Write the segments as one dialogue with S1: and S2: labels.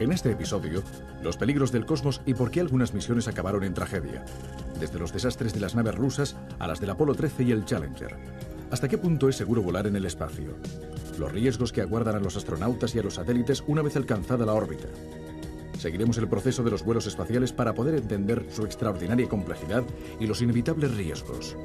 S1: En este episodio, los peligros del cosmos y por qué algunas misiones acabaron en tragedia. Desde los desastres de las naves rusas a las del Apolo 13 y el Challenger. ¿Hasta qué punto es seguro volar en el espacio? Los riesgos que aguardan a los astronautas y a los satélites una vez alcanzada la órbita. Seguiremos el proceso de los vuelos espaciales para poder entender su extraordinaria complejidad y los inevitables riesgos.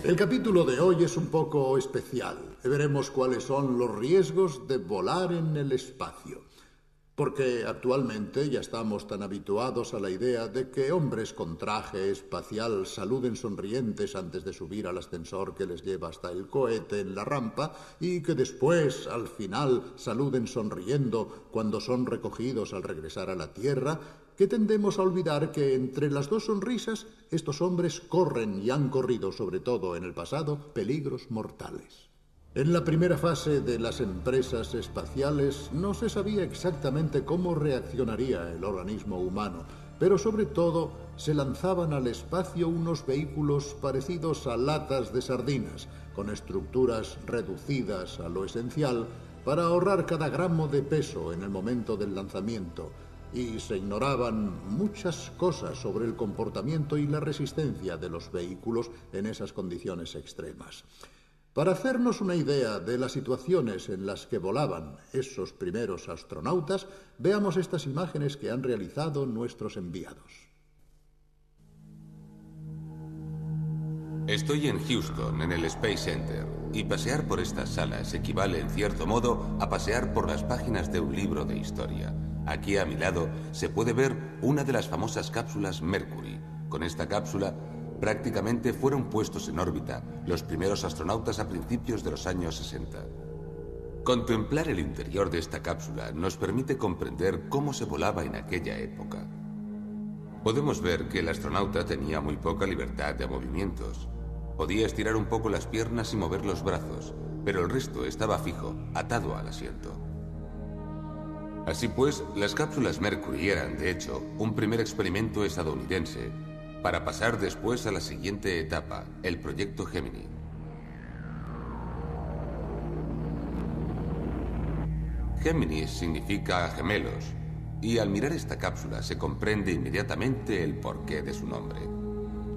S2: El capítulo de hoy es un poco especial. Veremos cuáles son los riesgos de volar en el espacio. Porque actualmente ya estamos tan habituados a la idea de que hombres con traje espacial saluden sonrientes antes de subir al ascensor que les lleva hasta el cohete en la rampa y que después, al final, saluden sonriendo cuando son recogidos al regresar a la Tierra, que tendemos a olvidar que entre las dos sonrisas estos hombres corren y han corrido, sobre todo en el pasado, peligros mortales. En la primera fase de las empresas espaciales no se sabía exactamente cómo reaccionaría el organismo humano, pero sobre todo se lanzaban al espacio unos vehículos parecidos a latas de sardinas, con estructuras reducidas a lo esencial para ahorrar cada gramo de peso en el momento del lanzamiento, y se ignoraban muchas cosas sobre el comportamiento y la resistencia de los vehículos en esas condiciones extremas. Para hacernos una idea de las situaciones en las que volaban esos primeros astronautas, veamos estas imágenes que han realizado nuestros enviados.
S3: Estoy en Houston, en el Space Center, y pasear por estas salas equivale en cierto modo a pasear por las páginas de un libro de historia. Aquí a mi lado se puede ver una de las famosas cápsulas Mercury. Con esta cápsula prácticamente fueron puestos en órbita los primeros astronautas a principios de los años 60. Contemplar el interior de esta cápsula nos permite comprender cómo se volaba en aquella época. Podemos ver que el astronauta tenía muy poca libertad de movimientos. Podía estirar un poco las piernas y mover los brazos, pero el resto estaba fijo, atado al asiento. Así pues, las cápsulas Mercury eran, de hecho, un primer experimento estadounidense para pasar después a la siguiente etapa, el proyecto Gemini. Géminis significa gemelos, y al mirar esta cápsula se comprende inmediatamente el porqué de su nombre.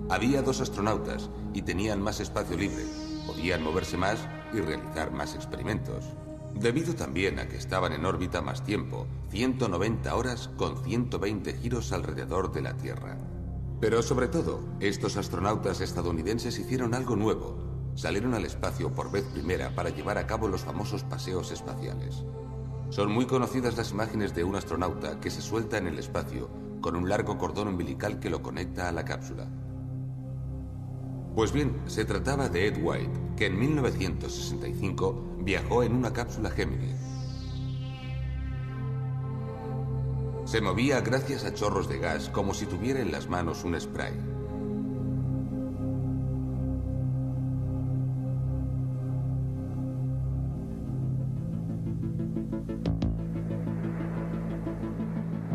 S3: Había dos astronautas y tenían más espacio libre, podían moverse más y realizar más experimentos. Debido también a que estaban en órbita más tiempo, 190 horas con 120 giros alrededor de la Tierra. Pero sobre todo, estos astronautas estadounidenses hicieron algo nuevo. Salieron al espacio por vez primera para llevar a cabo los famosos paseos espaciales. Son muy conocidas las imágenes de un astronauta que se suelta en el espacio con un largo cordón umbilical que lo conecta a la cápsula. Pues bien, se trataba de Ed White, que en 1965 viajó en una cápsula Gemini. Se movía gracias a chorros de gas como si tuviera en las manos un spray.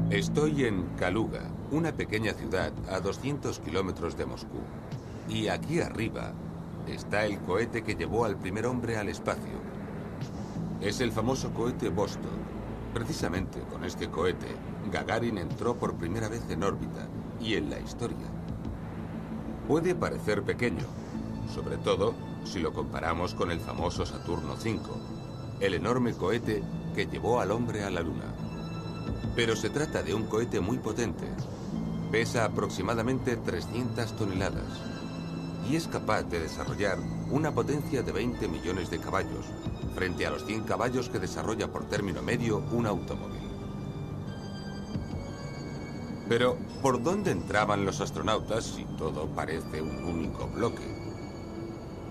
S3: Estoy en Kaluga, una pequeña ciudad a 200 kilómetros de Moscú. Y aquí arriba está el cohete que llevó al primer hombre al espacio. Es el famoso cohete Vostok. Precisamente con este cohete, Gagarin entró por primera vez en órbita y en la historia. Puede parecer pequeño, sobre todo si lo comparamos con el famoso Saturno V, el enorme cohete que llevó al hombre a la Luna. Pero se trata de un cohete muy potente. Pesa aproximadamente 300 toneladas y es capaz de desarrollar una potencia de 20 millones de caballos, frente a los 100 caballos que desarrolla por término medio un automóvil. Pero, ¿por dónde entraban los astronautas si todo parece un único bloque?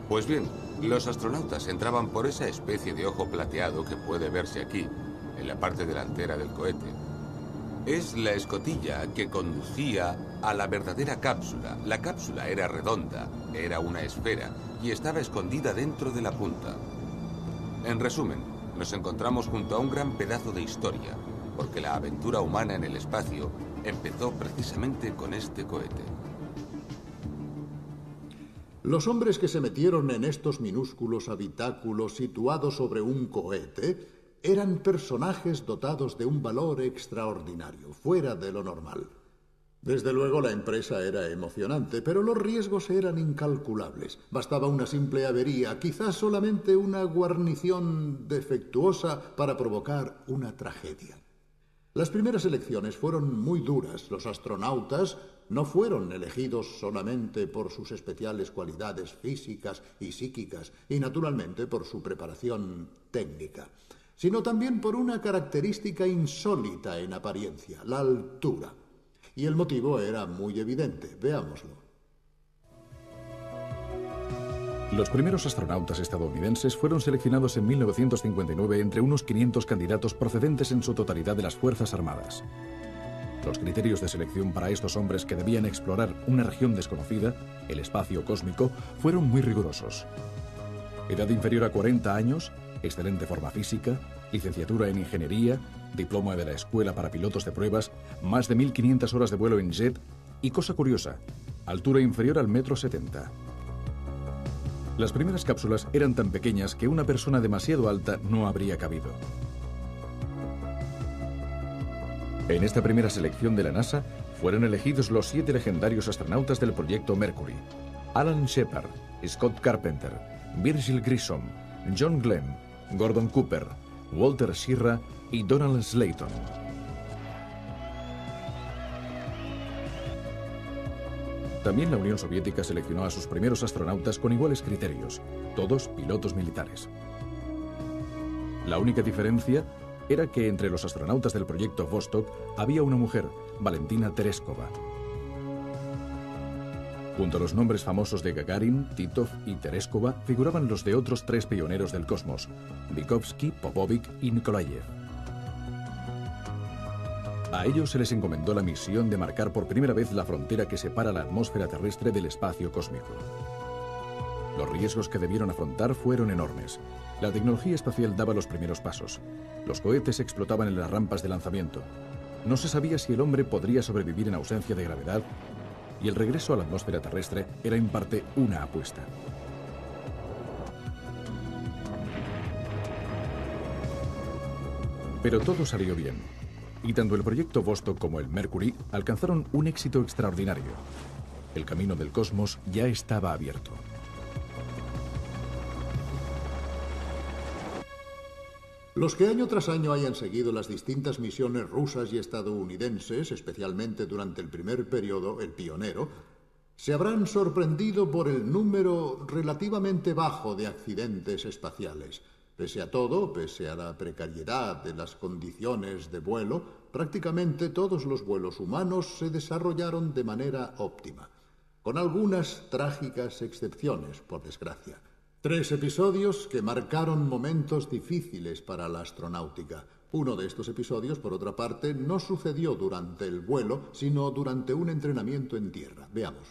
S3: Pues bien, los astronautas entraban por esa especie de ojo plateado que puede verse aquí, en la parte delantera del cohete. Es la escotilla que conducía a la verdadera cápsula. La cápsula era redonda, era una esfera y estaba escondida dentro de la punta. En resumen, nos encontramos junto a un gran pedazo de historia, porque la aventura humana en el espacio empezó precisamente con este cohete.
S2: Los hombres que se metieron en estos minúsculos habitáculos situados sobre un cohete eran personajes dotados de un valor extraordinario, fuera de lo normal. Desde luego la empresa era emocionante, pero los riesgos eran incalculables. Bastaba una simple avería, quizás solamente una guarnición defectuosa para provocar una tragedia. Las primeras elecciones fueron muy duras. Los astronautas no fueron elegidos solamente por sus especiales cualidades físicas y psíquicas, y naturalmente por su preparación técnica, sino también por una característica insólita en apariencia, la altura. Y el motivo era muy evidente. Veámoslo.
S1: Los primeros astronautas estadounidenses fueron seleccionados en 1959 entre unos 500 candidatos procedentes en su totalidad de las Fuerzas Armadas. Los criterios de selección para estos hombres que debían explorar una región desconocida, el espacio cósmico, fueron muy rigurosos. Edad inferior a 40 años, excelente forma física, licenciatura en ingeniería, diploma de la escuela para pilotos de pruebas, más de 1.500 horas de vuelo en jet y, cosa curiosa, altura inferior al 1,70 m. Las primeras cápsulas eran tan pequeñas que una persona demasiado alta no habría cabido. En esta primera selección de la NASA fueron elegidos los 7 legendarios astronautas del proyecto Mercury: Alan Shepard, Scott Carpenter, Virgil Grissom, John Glenn, Gordon Cooper, Walter Schirra y Donald Slayton. También la Unión Soviética seleccionó a sus primeros astronautas con iguales criterios, todos pilotos militares. La única diferencia era que entre los astronautas del proyecto Vostok había una mujer, Valentina Tereskova. Junto a los nombres famosos de Gagarin, Titov y Tereskova figuraban los de otros 3 pioneros del cosmos: Vygotsky, Popovic y Nikolayev. A ellos se les encomendó la misión de marcar por primera vez la frontera que separa la atmósfera terrestre del espacio cósmico. Los riesgos que debieron afrontar fueron enormes. La tecnología espacial daba los primeros pasos. Los cohetes explotaban en las rampas de lanzamiento. No se sabía si el hombre podría sobrevivir en ausencia de gravedad, y el regreso a la atmósfera terrestre era en parte una apuesta. Pero todo salió bien, y tanto el proyecto Vostok como el Mercury alcanzaron un éxito extraordinario. El camino del cosmos ya estaba abierto.
S2: Los que año tras año hayan seguido las distintas misiones rusas y estadounidenses, especialmente durante el primer periodo, el pionero, se habrán sorprendido por el número relativamente bajo de accidentes espaciales. Pese a todo, pese a la precariedad de las condiciones de vuelo, prácticamente todos los vuelos humanos se desarrollaron de manera óptima, con algunas trágicas excepciones, por desgracia. 3 episodios que marcaron momentos difíciles para la astronáutica. Uno de estos episodios, por otra parte, no sucedió durante el vuelo, sino durante un entrenamiento en tierra. Veamos.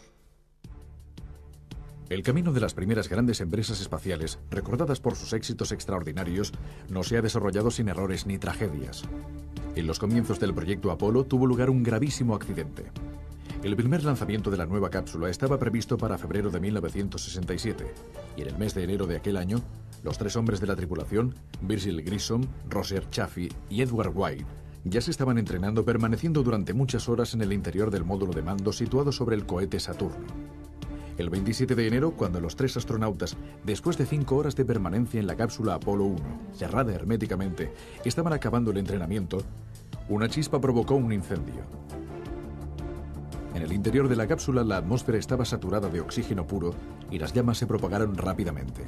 S1: El camino de las primeras grandes empresas espaciales, recordadas por sus éxitos extraordinarios, no se ha desarrollado sin errores ni tragedias. En los comienzos del proyecto Apolo tuvo lugar un gravísimo accidente. El primer lanzamiento de la nueva cápsula estaba previsto para febrero de 1967, y en el mes de enero de aquel año, los 3 hombres de la tripulación, Virgil Grissom, Roger Chaffee y Edward White, ya se estaban entrenando permaneciendo durante muchas horas en el interior del módulo de mando situado sobre el cohete Saturno. El 27 de enero, cuando los 3 astronautas, después de 5 horas de permanencia en la cápsula Apolo 1, cerrada herméticamente, estaban acabando el entrenamiento, una chispa provocó un incendio. En el interior de la cápsula, la atmósfera estaba saturada de oxígeno puro y las llamas se propagaron rápidamente.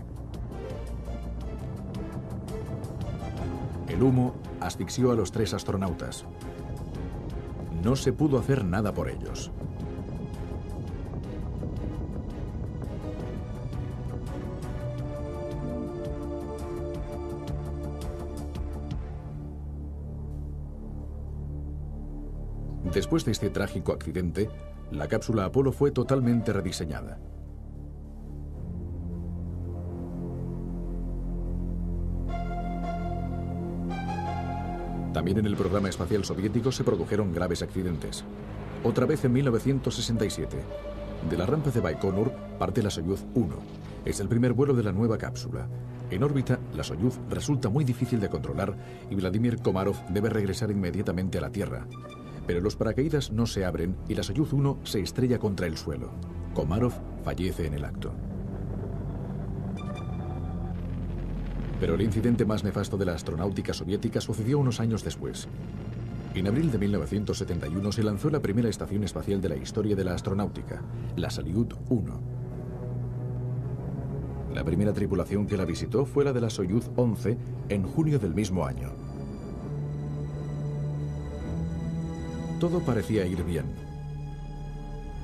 S1: El humo asfixió a los 3 astronautas. No se pudo hacer nada por ellos. Después de este trágico accidente, la cápsula Apolo fue totalmente rediseñada. También en el programa espacial soviético se produjeron graves accidentes. Otra vez en 1967. De la rampa de Baikonur parte la Soyuz 1. Es el primer vuelo de la nueva cápsula. En órbita, la Soyuz resulta muy difícil de controlar y Vladimir Komarov debe regresar inmediatamente a la Tierra. Pero los paracaídas no se abren y la Soyuz 1 se estrella contra el suelo. Komarov fallece en el acto. Pero el incidente más nefasto de la astronáutica soviética sucedió unos años después. En abril de 1971 se lanzó la primera estación espacial de la historia de la astronáutica, la Salyut 1. La primera tripulación que la visitó fue la de la Soyuz 11 en junio del mismo año. Todo parecía ir bien.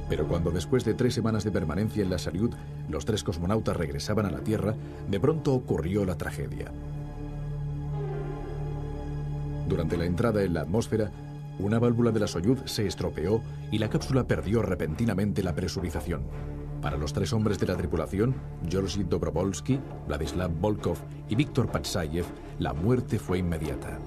S1: Pero cuando después de 3 semanas de permanencia en la Salyut, los 3 cosmonautas regresaban a la Tierra, de pronto ocurrió la tragedia. Durante la entrada en la atmósfera, una válvula de la Soyuz se estropeó y la cápsula perdió repentinamente la presurización. Para los 3 hombres de la tripulación, Georgy Dobrovolsky, Vladislav Volkov y Víctor Patsayev, la muerte fue inmediata.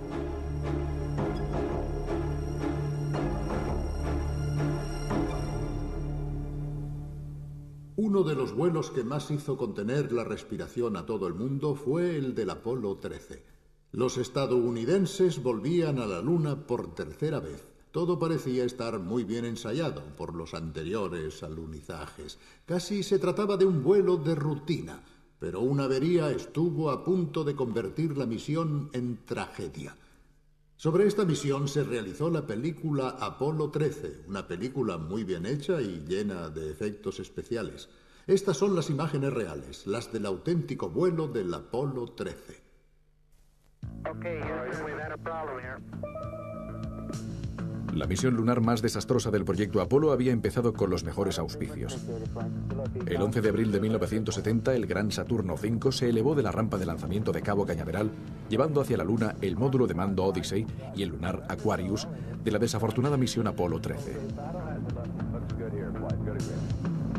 S2: Uno de los vuelos que más hizo contener la respiración a todo el mundo fue el del Apolo 13. Los estadounidenses volvían a la Luna por 3ª vez. Todo parecía estar muy bien ensayado por los anteriores alunizajes. Casi se trataba de un vuelo de rutina, pero una avería estuvo a punto de convertir la misión en tragedia. Sobre esta misión se realizó la película Apolo 13, una película muy bien hecha y llena de efectos especiales. Estas son las imágenes reales, las del auténtico vuelo del Apolo 13.
S1: La misión lunar más desastrosa del proyecto Apolo había empezado con los mejores auspicios. El 11 de abril de 1970, el gran Saturno V se elevó de la rampa de lanzamiento de Cabo Cañaveral, llevando hacia la Luna el módulo de mando Odyssey y el lunar Aquarius de la desafortunada misión Apolo 13.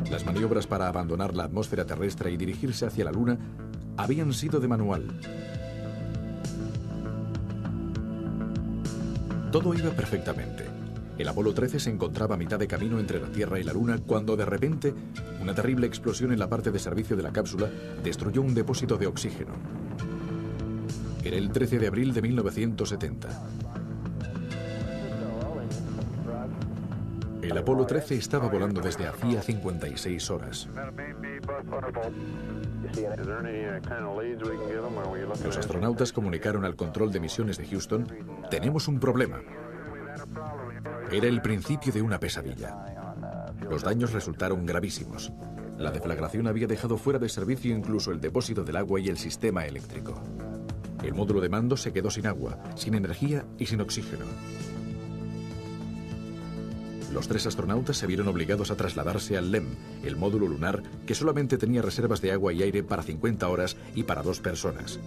S1: Las maniobras para abandonar la atmósfera terrestre y dirigirse hacia la Luna habían sido de manual. Todo iba perfectamente. El Apolo 13 se encontraba a mitad de camino entre la Tierra y la Luna cuando de repente una terrible explosión en la parte de servicio de la cápsula destruyó un depósito de oxígeno. Era el 13 de abril de 1970. El Apolo 13 estaba volando desde hacía 56 horas. Los astronautas comunicaron al control de misiones de Houston: tenemos un problema. Era el principio de una pesadilla. Los daños resultaron gravísimos. La deflagración había dejado fuera de servicio incluso el depósito del agua y el sistema eléctrico. El módulo de mando se quedó sin agua, sin energía y sin oxígeno. Los 3 astronautas se vieron obligados a trasladarse al LEM, el módulo lunar que solamente tenía reservas de agua y aire para 50 horas y para 2 personas.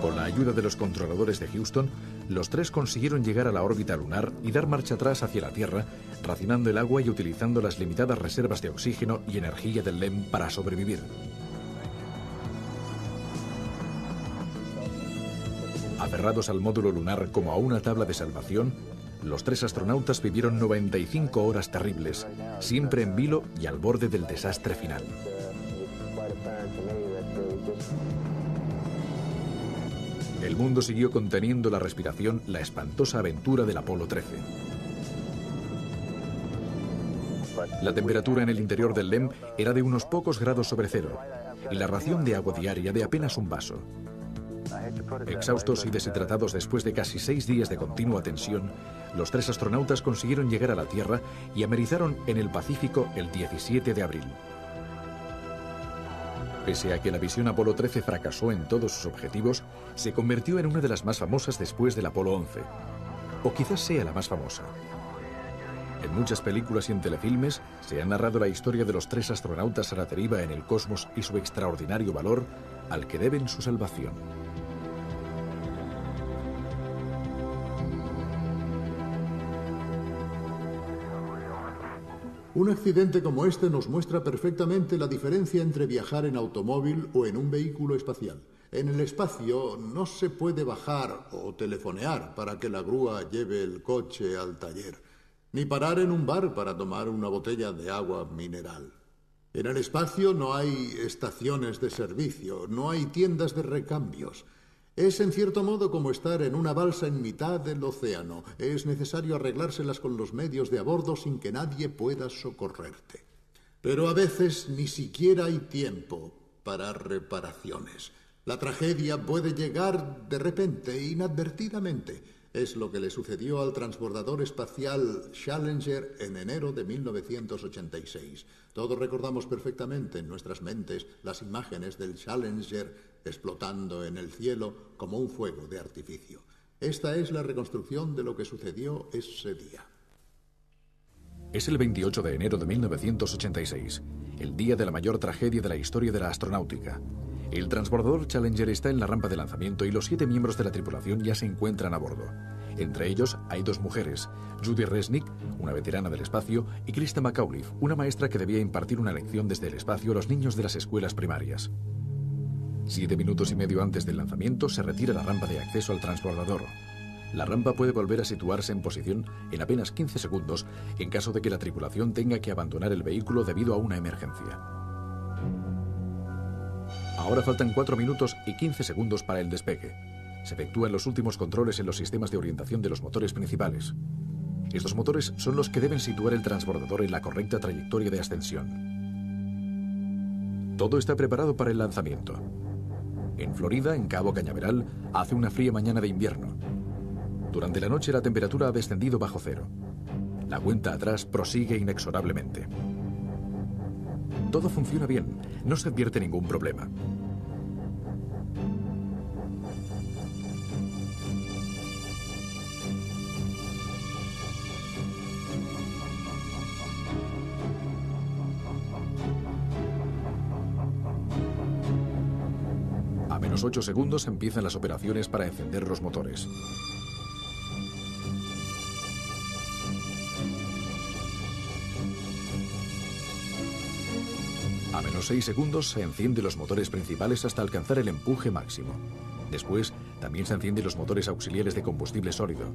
S1: Con la ayuda de los controladores de Houston, los 3 consiguieron llegar a la órbita lunar y dar marcha atrás hacia la Tierra, racionando el agua y utilizando las limitadas reservas de oxígeno y energía del LEM para sobrevivir. Aferrados al módulo lunar como a una tabla de salvación, los 3 astronautas vivieron 95 horas terribles, siempre en vilo y al borde del desastre final. El mundo siguió conteniendo la respiración la espantosa aventura del Apolo 13. La temperatura en el interior del LEM era de unos pocos grados sobre cero y la ración de agua diaria de apenas un vaso. Exhaustos y deshidratados después de casi 6 días de continua tensión, los 3 astronautas consiguieron llegar a la Tierra y amerizaron en el Pacífico el 17 de abril. Pese a que la misión Apolo 13 fracasó en todos sus objetivos, se convirtió en una de las más famosas después del Apolo 11. O quizás sea la más famosa. En muchas películas y en telefilmes se ha narrado la historia de los 3 astronautas a la deriva en el cosmos y su extraordinario valor al que deben su salvación.
S2: Un accidente como este nos muestra perfectamente la diferencia entre viajar en automóvil o en un vehículo espacial. En el espacio no se puede bajar o telefonear para que la grúa lleve el coche al taller, ni parar en un bar para tomar una botella de agua mineral. En el espacio no hay estaciones de servicio, no hay tiendas de recambios. Es en cierto modo como estar en una balsa en mitad del océano. Es necesario arreglárselas con los medios de a bordo sin que nadie pueda socorrerte. Pero a veces ni siquiera hay tiempo para reparaciones. La tragedia puede llegar de repente, inadvertidamente. Es lo que le sucedió al transbordador espacial Challenger en enero de 1986. Todos recordamos perfectamente en nuestras mentes las imágenes del Challenger explotando en el cielo como un fuego de artificio. Esta es la reconstrucción de lo que sucedió ese día.
S1: Es el 28 de enero de 1986, el día de la mayor tragedia de la historia de la astronáutica. El transbordador Challenger está en la rampa de lanzamiento y los 7 miembros de la tripulación ya se encuentran a bordo. Entre ellos hay 2 mujeres, Judy Resnick, una veterana del espacio, y Krista McAuliffe, una maestra que debía impartir una lección desde el espacio a los niños de las escuelas primarias. 7 minutos y medio antes del lanzamiento se retira la rampa de acceso al transbordador. La rampa puede volver a situarse en posición en apenas 15 segundos en caso de que la tripulación tenga que abandonar el vehículo debido a una emergencia. Ahora faltan 4 minutos y 15 segundos para el despegue. Se efectúan los últimos controles en los sistemas de orientación de los motores principales. Estos motores son los que deben situar el transbordador en la correcta trayectoria de ascensión. Todo está preparado para el lanzamiento. En Florida, en Cabo Cañaveral, hace una fría mañana de invierno. Durante la noche la temperatura ha descendido bajo cero. La cuenta atrás prosigue inexorablemente. Todo funciona bien, no se advierte ningún problema. A menos 8 segundos empiezan las operaciones para encender los motores. A menos 6 segundos se encienden los motores principales hasta alcanzar el empuje máximo. Después, también se encienden los motores auxiliares de combustible sólido.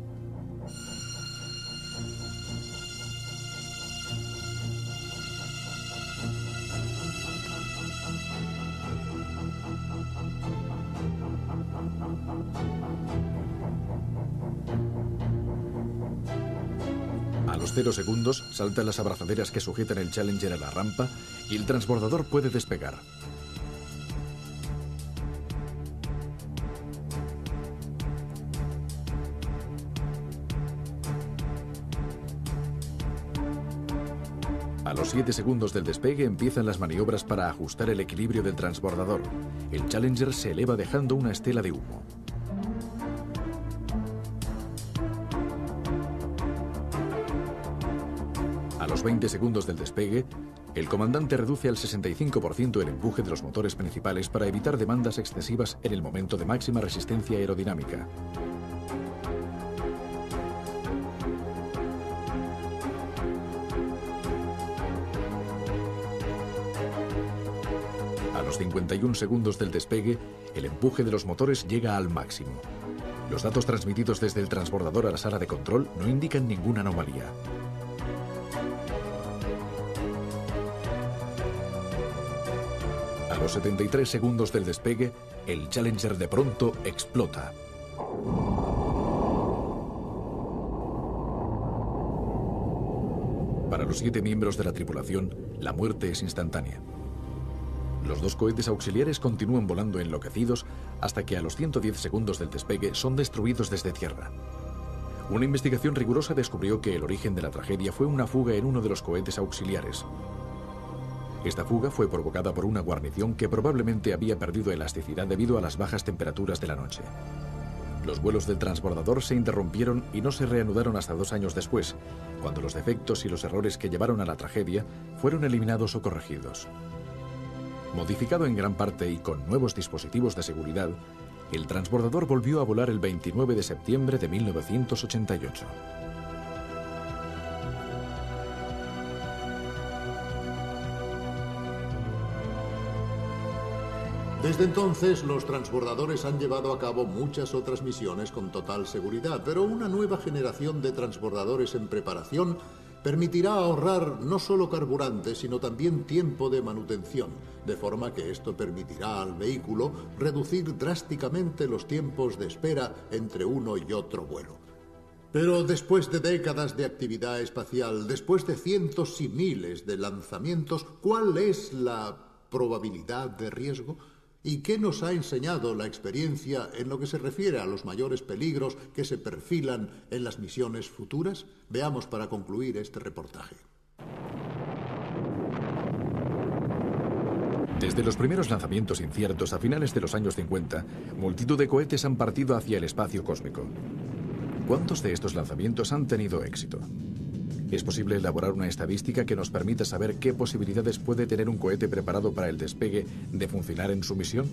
S1: A los 0 segundos saltan las abrazaderas que sujetan el Challenger a la rampa y el transbordador puede despegar. A los 7 segundos del despegue empiezan las maniobras para ajustar el equilibrio del transbordador. El Challenger se eleva dejando una estela de humo. A los 20 segundos del despegue, el comandante reduce al 65% el empuje de los motores principales para evitar demandas excesivas en el momento de máxima resistencia aerodinámica. A los 51 segundos del despegue, el empuje de los motores llega al máximo. Los datos transmitidos desde el transbordador a la sala de control no indican ninguna anomalía. A los 73 segundos del despegue, el Challenger de pronto explota. Para los 7 miembros de la tripulación, la muerte es instantánea. Los 2 cohetes auxiliares continúan volando enloquecidos hasta que a los 110 segundos del despegue son destruidos desde tierra. Una investigación rigurosa descubrió que el origen de la tragedia fue una fuga en uno de los cohetes auxiliares. Esta fuga fue provocada por una guarnición que probablemente había perdido elasticidad debido a las bajas temperaturas de la noche. Los vuelos del transbordador se interrumpieron y no se reanudaron hasta 2 años después, cuando los defectos y los errores que llevaron a la tragedia fueron eliminados o corregidos. Modificado en gran parte y con nuevos dispositivos de seguridad, el transbordador volvió a volar el 29 de septiembre de 1988.
S2: Desde entonces, los transbordadores han llevado a cabo muchas otras misiones con total seguridad, pero una nueva generación de transbordadores en preparación permitirá ahorrar no solo carburante, sino también tiempo de manutención, de forma que esto permitirá al vehículo reducir drásticamente los tiempos de espera entre uno y otro vuelo. Pero después de décadas de actividad espacial, después de cientos y miles de lanzamientos, ¿cuál es la probabilidad de riesgo? ¿Y qué nos ha enseñado la experiencia en lo que se refiere a los mayores peligros que se perfilan en las misiones futuras? Veamos para concluir este reportaje.
S1: Desde los primeros lanzamientos inciertos a finales de los años 50, multitud de cohetes han partido hacia el espacio cósmico. ¿Cuántos de estos lanzamientos han tenido éxito? ¿Es posible elaborar una estadística que nos permita saber qué posibilidades puede tener un cohete preparado para el despegue de funcionar en su misión?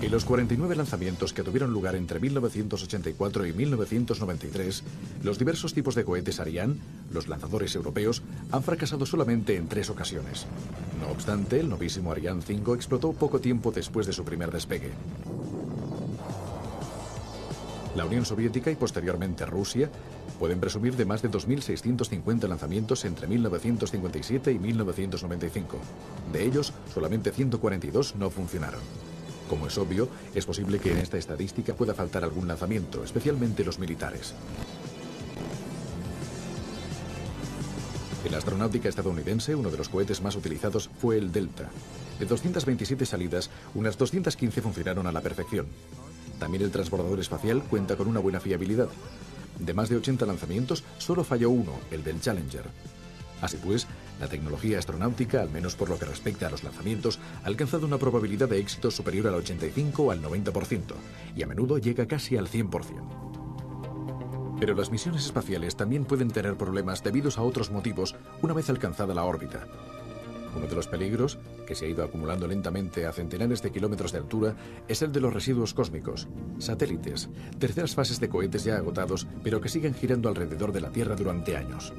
S1: En los 49 lanzamientos que tuvieron lugar entre 1984 y 1993, los diversos tipos de cohetes Ariane, los lanzadores europeos, han fracasado solamente en 3 ocasiones. No obstante, el novísimo Ariane 5 explotó poco tiempo después de su primer despegue. La Unión Soviética y posteriormente Rusia pueden presumir de más de 2.650 lanzamientos entre 1957 y 1995. De ellos, solamente 142 no funcionaron. Como es obvio, es posible que en esta estadística pueda faltar algún lanzamiento, especialmente los militares. En la astronáutica estadounidense, uno de los cohetes más utilizados fue el Delta. De 227 salidas, unas 215 funcionaron a la perfección. También el transbordador espacial cuenta con una buena fiabilidad. De más de 80 lanzamientos, solo falló uno, el del Challenger. Así pues, la tecnología astronáutica, al menos por lo que respecta a los lanzamientos, ha alcanzado una probabilidad de éxito superior al 85 o al 90%, y a menudo llega casi al 100%. Pero las misiones espaciales también pueden tener problemas debidos a otros motivos una vez alcanzada la órbita. Uno de los peligros, que se ha ido acumulando lentamente a centenares de kilómetros de altura, es el de los residuos cósmicos, satélites, terceras fases de cohetes ya agotados, pero que siguen girando alrededor de la Tierra durante años.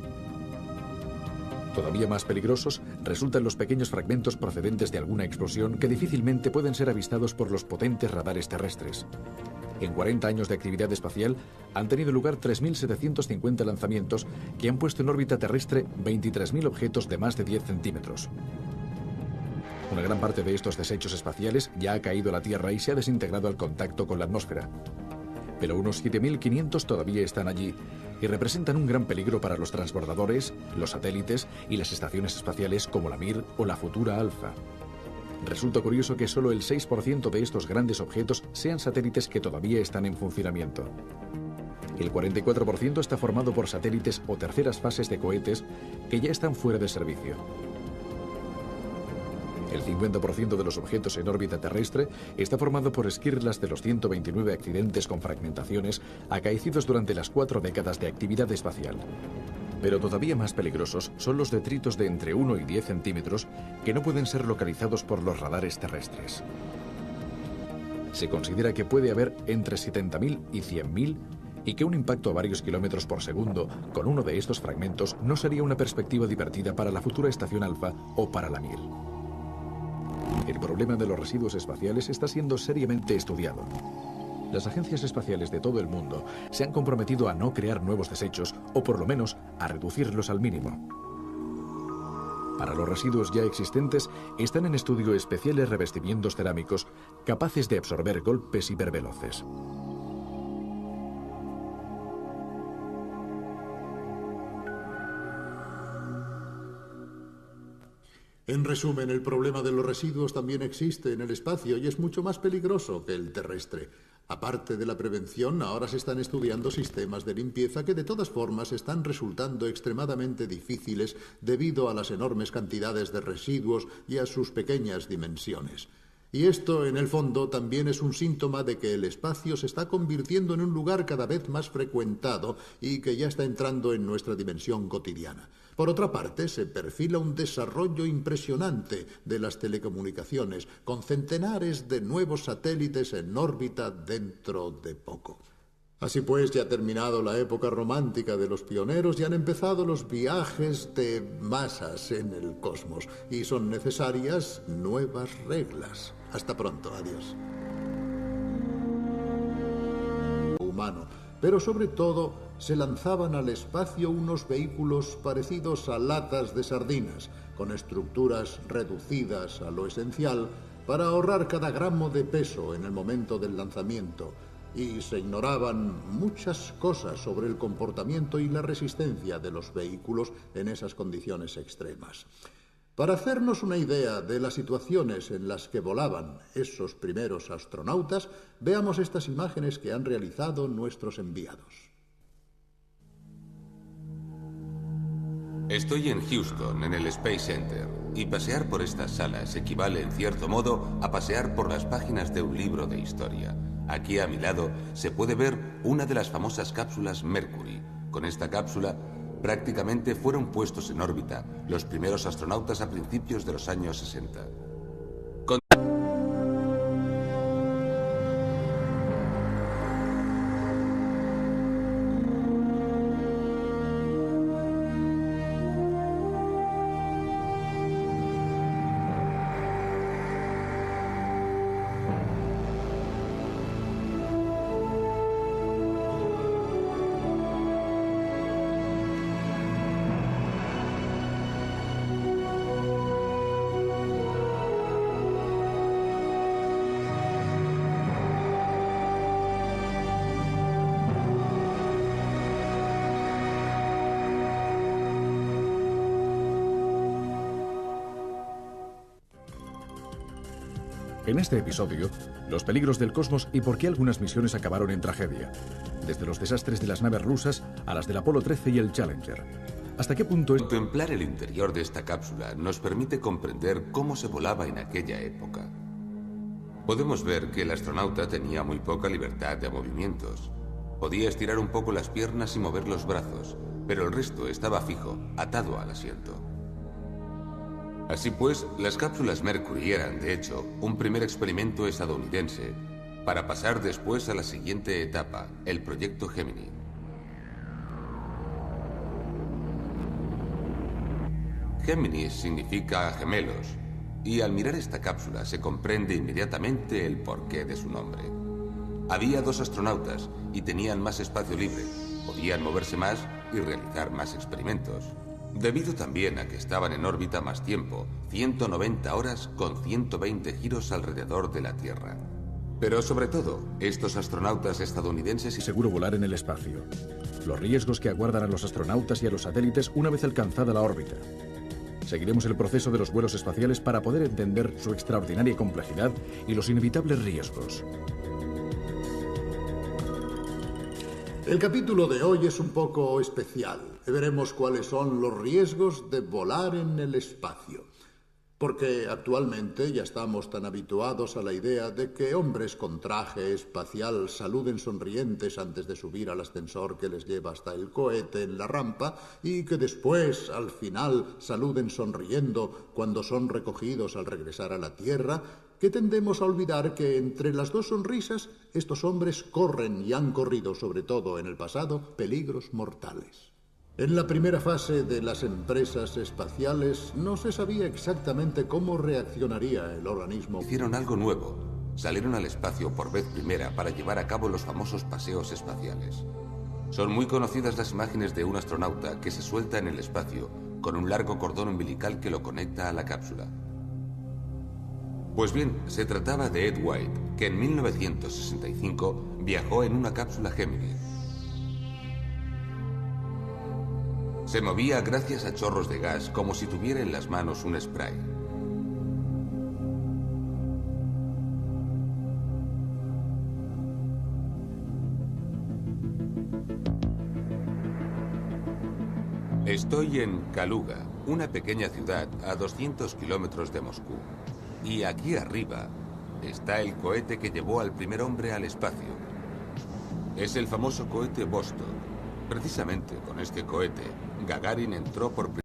S1: Todavía más peligrosos resultan los pequeños fragmentos procedentes de alguna explosión que difícilmente pueden ser avistados por los potentes radares terrestres. En 40 años de actividad espacial han tenido lugar 3.750 lanzamientos que han puesto en órbita terrestre 23.000 objetos de más de 10 centímetros. Una gran parte de estos desechos espaciales ya ha caído a la Tierra y se ha desintegrado al contacto con la atmósfera. Pero unos 7.500 todavía están allí y representan un gran peligro para los transbordadores, los satélites y las estaciones espaciales como la Mir o la futura Alpha. Resulta curioso que solo el 6% de estos grandes objetos sean satélites que todavía están en funcionamiento. El 44% está formado por satélites o terceras fases de cohetes que ya están fuera de servicio. El 50% de los objetos en órbita terrestre está formado por esquirlas de los 129 accidentes con fragmentaciones acaecidos durante las 4 décadas de actividad espacial. Pero todavía más peligrosos son los detritos de entre 1 y 10 centímetros que no pueden ser localizados por los radares terrestres. Se considera que puede haber entre 70.000 y 100.000 y que un impacto a varios kilómetros por segundo con uno de estos fragmentos no sería una perspectiva divertida para la futura estación Alpha o para la Mir. El problema de los residuos espaciales está siendo seriamente estudiado. Las agencias espaciales de todo el mundo se han comprometido a no crear nuevos desechos o por lo menos a reducirlos al mínimo. Para los residuos ya existentes están en estudio especiales revestimientos cerámicos capaces de absorber golpes hiperveloces.
S2: En resumen, el problema de los residuos también existe en el espacio y es mucho más peligroso que el terrestre. Aparte de la prevención, ahora se están estudiando sistemas de limpieza que de todas formas están resultando extremadamente difíciles debido a las enormes cantidades de residuos y a sus pequeñas dimensiones. Y esto, en el fondo, también es un síntoma de que el espacio se está convirtiendo en un lugar cada vez más frecuentado y que ya está entrando en nuestra dimensión cotidiana. Por otra parte, se perfila un desarrollo impresionante de las telecomunicaciones, con centenares de nuevos satélites en órbita dentro de poco. Así pues, ya ha terminado la época romántica de los pioneros y han empezado los viajes de masas en el cosmos, y son necesarias nuevas reglas. Hasta pronto, adiós. Humano, pero sobre todo se lanzaban al espacio unos vehículos parecidos a latas de sardinas, con estructuras reducidas a lo esencial para ahorrar cada gramo de peso en el momento del lanzamiento, y se ignoraban muchas cosas sobre el comportamiento y la resistencia de los vehículos en esas condiciones extremas. Para hacernos una idea de las situaciones en las que volaban esos primeros astronautas, veamos estas imágenes que han realizado nuestros enviados.
S3: Estoy en Houston, en el Space Center, y pasear por estas salas equivale, en cierto modo, a pasear por las páginas de un libro de historia. Aquí a mi lado se puede ver una de las famosas cápsulas Mercury. Con esta cápsula prácticamente fueron puestos en órbita los primeros astronautas a principios de los años 60.
S1: En este episodio, los peligros del cosmos y por qué algunas misiones acabaron en tragedia. Desde los desastres de las naves rusas a las del Apolo 13 y el Challenger. ¿Hasta qué punto es...?
S3: Contemplar el interior de esta cápsula nos permite comprender cómo se volaba en aquella época. Podemos ver que el astronauta tenía muy poca libertad de movimientos. Podía estirar un poco las piernas y mover los brazos, pero el resto estaba fijo, atado al asiento. Así pues, las cápsulas Mercury eran, de hecho, un primer experimento estadounidense para pasar después a la siguiente etapa, el proyecto Gemini. Géminis significa gemelos, y al mirar esta cápsula se comprende inmediatamente el porqué de su nombre. Había dos astronautas y tenían más espacio libre, podían moverse más y realizar más experimentos. Debido también a que estaban en órbita más tiempo, 190 horas con 120 giros alrededor de la Tierra. Pero sobre todo, estos astronautas estadounidenses y
S1: seguro volar en el espacio. Los riesgos que aguardan a los astronautas y a los satélites una vez alcanzada la órbita. Seguiremos el proceso de los vuelos espaciales para poder entender su extraordinaria complejidad y los inevitables riesgos.
S2: El capítulo de hoy es un poco especial. Veremos cuáles son los riesgos de volar en el espacio. Porque actualmente ya estamos tan habituados a la idea de que hombres con traje espacial saluden sonrientes antes de subir al ascensor que les lleva hasta el cohete en la rampa y que después, al final, saluden sonriendo cuando son recogidos al regresar a la Tierra, que tendemos a olvidar que entre las dos sonrisas estos hombres corren y han corrido, sobre todo en el pasado, peligros mortales. En la primera fase de las empresas espaciales no se sabía exactamente cómo reaccionaría el organismo.
S3: Hicieron algo nuevo. Salieron al espacio por vez primera para llevar a cabo los famosos paseos espaciales. Son muy conocidas las imágenes de un astronauta que se suelta en el espacio con un largo cordón umbilical que lo conecta a la cápsula. Pues bien, se trataba de Ed White, que en 1965 viajó en una cápsula Gemini. Se movía gracias a chorros de gas como si tuviera en las manos un spray. Estoy en Kaluga, una pequeña ciudad a 200 kilómetros de Moscú. Y aquí arriba está el cohete que llevó al primer hombre al espacio. Es el famoso cohete Vostok. Precisamente con este cohete, Gagarin entró por primera vez